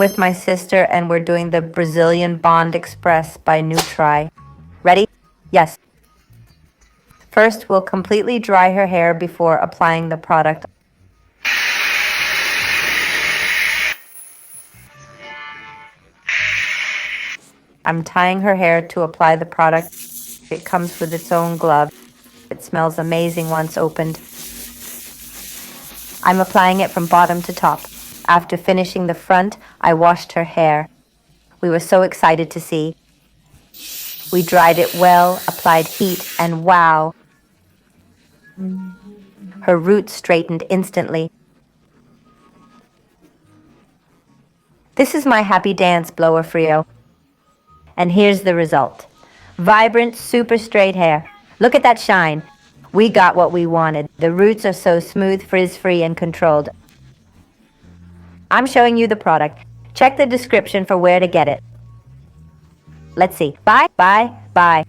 with my sister and we're doing the Brazilian Bond Express by Nutree. Ready? Yes. First, we'll completely dry her hair before applying the product. I'm tying her hair to apply the product. It comes with its own glove. It smells amazing once opened. I'm applying it from bottom to top. After finishing the front, I washed her hair. We were so excited to see. We dried it well, applied heat, and wow! Her roots straightened instantly. This is my happy dance blower Frio. And here's the result. Vibrant, super straight hair. Look at that shine. We got what we wanted. The roots are so smooth, frizz-free, and controlled. I'm showing you the product. Check the description for where to get it. Let's see. Bye, bye, bye.